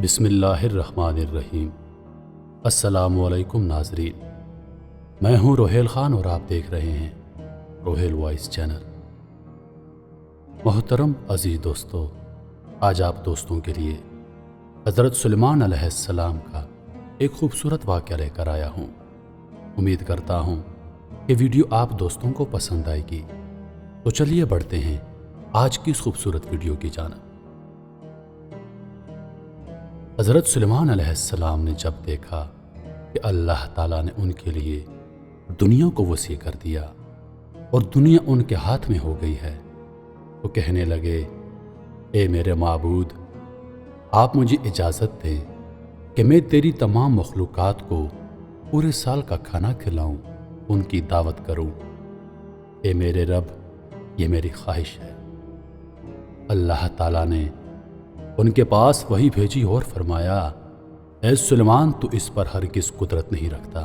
बिस्मिल्लाहिर्रहमानिर्रहीम। अस्सलामुअलैकुम नाज़रीन, मैं हूँ रोहेल ख़ान और आप देख रहे हैं रोहेल वॉइस चैनल। मोहतरम अज़ीज़ दोस्तों, आज आप दोस्तों के लिए हज़रत सुलेमान अलैहिस्सलाम का एक खूबसूरत वाक़या लेकर आया हूँ। उम्मीद करता हूँ कि वीडियो आप दोस्तों को पसंद आएगी। तो चलिए बढ़ते हैं आज की इस खूबसूरत वीडियो की जानिब। हज़रत सुलेमान अलैहिस्सलाम ने जब देखा कि अल्लाह ताला ने उनके लिए दुनिया को वसी कर दिया और दुनिया उनके हाथ में हो गई है, तो कहने लगे, ए मेरे माबूद, आप मुझे इजाज़त दें कि मैं तेरी तमाम मखलूक़ात को पूरे साल का खाना खिलाऊं, उनकी दावत करूं। ए मेरे रब, ये मेरी ख्वाहिश है। अल्लाह ताला ने उनके पास वही भेजी और फरमाया, ऐ सुलेमान, तू इस पर हरगिज़ कुदरत नहीं रखता।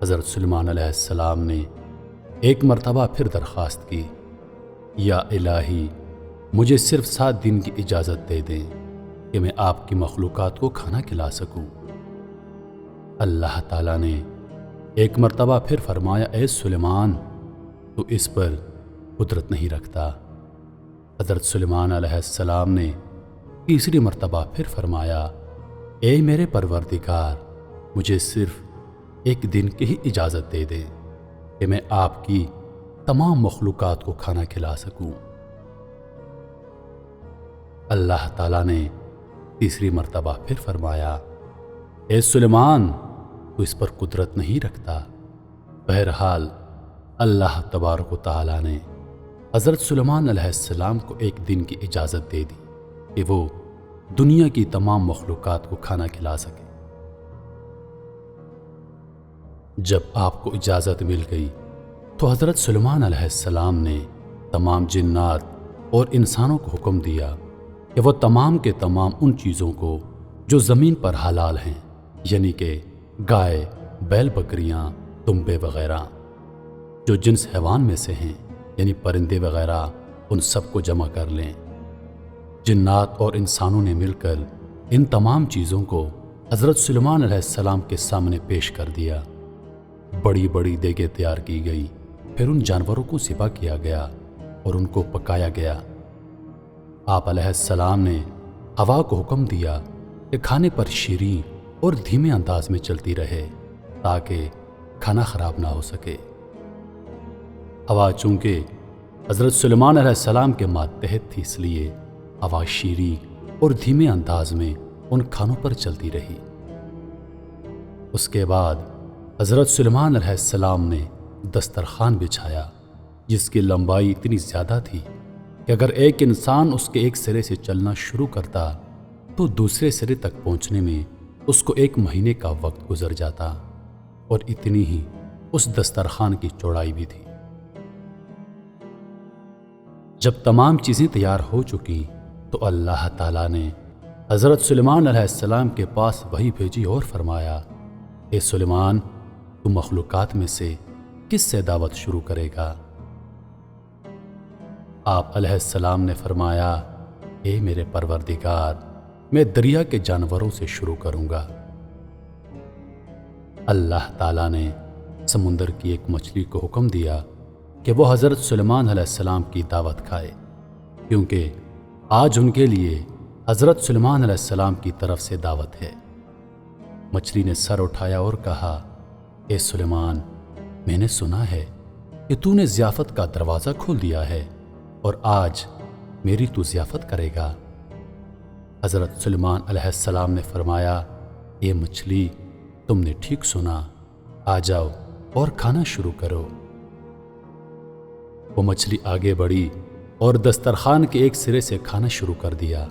हज़रत सुलेमान अलैहिस्सलाम ने एक मरतबा फिर दरख्वास्त की, या इलाही, मुझे सिर्फ 7 दिन की इजाज़त दे दें कि मैं आपकी मखलूक़ात को खाना खिला सकूं। अल्लाह ताला ने एक मरतबा फिर फरमाया, ऐ सुलेमान, तू इस पर कुदरत नहीं रखता। हज़रत सुलेमान अलैहिस्सलाम ने तीसरी मरतबा फिर फरमाया, ए मेरे परवरदिगार, मुझे सिर्फ एक दिन की ही इजाज़त दे दे कि मैं आपकी तमाम मखलूक़ात को खाना खिला सकूं। अल्लाह ताला ने तीसरी मरतबा फिर फरमाया, ए सुलेमान, तू इस पर कुदरत नहीं रखता। बहरहाल अल्लाह तबारक व तआला ने हज़रत सुलेमान अलैहिस्सलाम को एक दिन की इजाज़त दे दी कि वो दुनिया की तमाम मखलूक़ात को खाना खिला सके। जब आपको इजाज़त मिल गई तो हज़रत सुलेमान अलैहिस्सलाम ने तमाम जिन्नात और इंसानों को हुक्म दिया कि वो तमाम के तमाम उन चीज़ों को जो ज़मीन पर हलाल हैं, यानी कि गाय, बैल, बकरियाँ, दुम्बे वग़ैरह, जो जिन्स हैवान में से हैं, यानी परिंदे वग़ैरह, उन सब को जमा कर लें। जिन्नात और इंसानों ने मिलकर इन तमाम चीज़ों को हज़रत सुलेमान अलैहिस्सलाम के सामने पेश कर दिया। बड़ी बड़ी देगें तैयार की गई, फिर उन जानवरों को ज़िबा किया गया और उनको पकाया गया। आप अलैहिस्सलाम ने हवा को हुक्म दिया कि खाने पर शीरीं और धीमे अंदाज में चलती रहे ताकि खाना ख़राब ना हो सके। हवा चूँकि हज़रत सुलेमान अलैहिस्सलाम के मातहत थी, इसलिए हवा शीरी और धीमे अंदाज में उन खानों पर चलती रही। उसके बाद हज़रत सुलेमान अलैहिस्सलाम ने दस्तरखान बिछाया, जिसकी लंबाई इतनी ज़्यादा थी कि अगर एक इंसान उसके एक सिरे से चलना शुरू करता तो दूसरे सिरे तक पहुँचने में उसको 1 महीने का वक्त गुजर जाता, और इतनी ही उस दस्तरखान की चौड़ाई भी थी। जब तमाम चीज़ें तैयार हो चुकी तो अल्लाह ताला ने हज़रत सुलेमान अलैहिस्सलाम के पास वही भेजी और फरमाया, ए सुलेमान, तू मखलूक़ात में से किससे दावत शुरू करेगा? आप अलैहिस्सलाम ने फरमाया, ए मेरे परवरदिगार, मैं दरिया के जानवरों से शुरू करूँगा। अल्लाह ताला ने समुंदर की एक मछली को हुक्म दिया कि वो हज़रत सुलेमान अलैहिस्सलाम की दावत खाए, क्योंकि आज उनके लिए हज़रत सुलेमान अलैहिस्सलाम की तरफ से दावत है। मछली ने सर उठाया और कहा, ए सुलेमान, मैंने सुना है कि तूने ज़ियाफ़त का दरवाज़ा खोल दिया है और आज मेरी तू ज़ियाफ़त करेगा। हज़रत सुलेमान अलैहिस्सलाम ने फरमाया, ए मछली, तुमने ठीक सुना, आ जाओ और खाना शुरू करो। वो मछली आगे बढ़ी और दस्तरखान के एक सिरे से खाना शुरू कर दिया।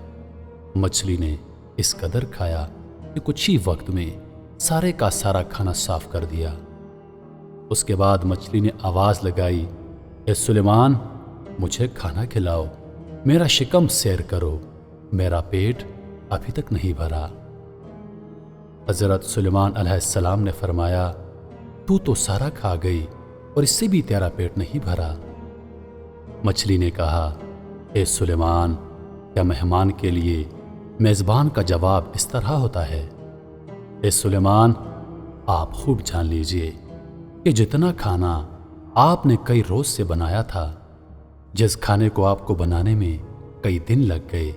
मछली ने इस कदर खाया कि कुछ ही वक्त में सारे का सारा खाना साफ कर दिया। उसके बाद मछली ने आवाज़ लगाई, ए सुलेमान, मुझे खाना खिलाओ, मेरा शिकम सैर करो, मेरा पेट अभी तक नहीं भरा। हज़रत सुलेमान अलैहिस्सलाम ने फरमाया, तू तो सारा खा गई और इससे भी तेरा पेट नहीं भरा। मछली ने कहा, ए सुलेमान, क्या मेहमान के लिए میزبان کا جواب اس طرح ہوتا ہے: اے سلیمان، آپ خوب جان لیجئے کہ جتنا کھانا آپ نے کئی روز سے بنایا تھا، جس کھانے کو آپ کو بنانے میں کئی دن لگ گئے،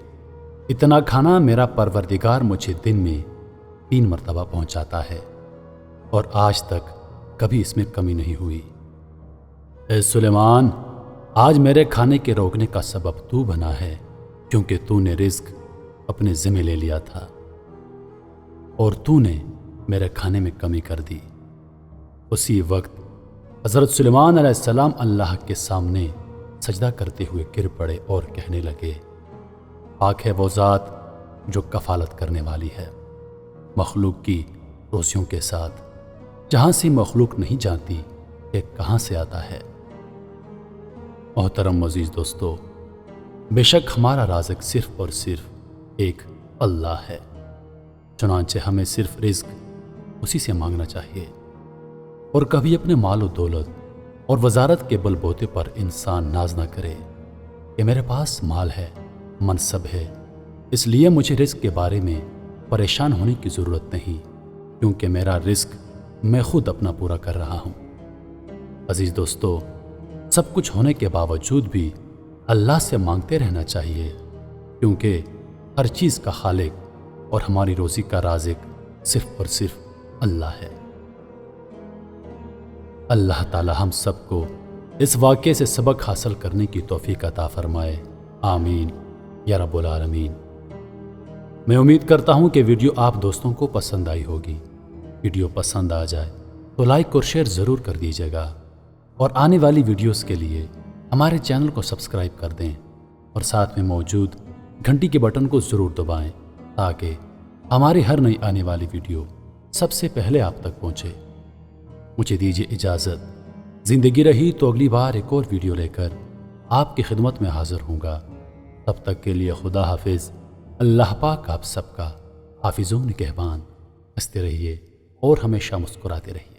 اتنا کھانا میرا پروردگار مجھے دن میں 3 مرتبہ پہنچاتا ہے، اور آج تک کبھی اس میں کمی نہیں ہوئی۔ اے سلیمان، آج میرے کھانے کے روکنے کا سبب تو بنا ہے، کیونکہ تو نے رزق اپنے ذمہ لے لیا تھا اور تو نے میرے کھانے میں کمی کر دی۔ اسی وقت حضرت سلیمان علیہ السلام اللہ کے سامنے سجدہ کرتے ہوئے گر پڑے اور کہنے لگے: پاک ہے وہ ذات جو کفالت کرنے والی ہے مخلوق کی روزیوں کے ساتھ، جہاں سے مخلوق نہیں جانتی کہ کہاں سے آتا ہے۔ محترم عزیز دوستو، بے شک ہمارا رازق صرف اور صرف ایک اللہ ہے، چنانچہ ہمیں صرف رزق اسی سے مانگنا چاہیے، اور کبھی اپنے مال و دولت اور وزارت کے بل بوتے پر انسان ناز نہ کرے کہ میرے پاس مال ہے، منصب ہے، اس لیے مجھے رزق کے بارے میں پریشان ہونے کی ضرورت نہیں، کیونکہ میرا رزق میں خود اپنا پورا کر رہا ہوں۔ عزیز دوستو، سب کچھ ہونے کے باوجود بھی اللہ سے مانگتے رہنا چاہیے، کیونکہ ہر چیز کا خالق اور ہماری روزی کا رازق صرف اور صرف اللہ ہے۔ اللہ تعالی ہم سب کو اس واقعے سے سبق حاصل کرنے کی توفیق عطا فرمائے، آمین یا رب العالمین۔ میں امید کرتا ہوں کہ ویڈیو آپ دوستوں کو پسند آئی ہوگی۔ ویڈیو پسند آ جائے تو لائک اور شیئر ضرور کر دیجیے گا، اور آنے والی ویڈیوز کے لیے ہمارے چینل کو سبسکرائب کر دیں، اور ساتھ میں موجود گھنٹی کے بٹن کو ضرور دبائیں تاکہ ہماری ہر نئی آنے والی ویڈیو سب سے پہلے آپ تک پہنچے۔ مجھے دیجیے اجازت، زندگی رہی تو اگلی بار ایک اور ویڈیو لے کر آپ کی خدمت میں حاضر ہوں گا۔ تب تک کے لیے خدا حافظ۔ اللہ پاک آپ سب کا حافظ و نگہبان۔ ہنستے رہیے اور ہمیشہ مسکراتے رہیے۔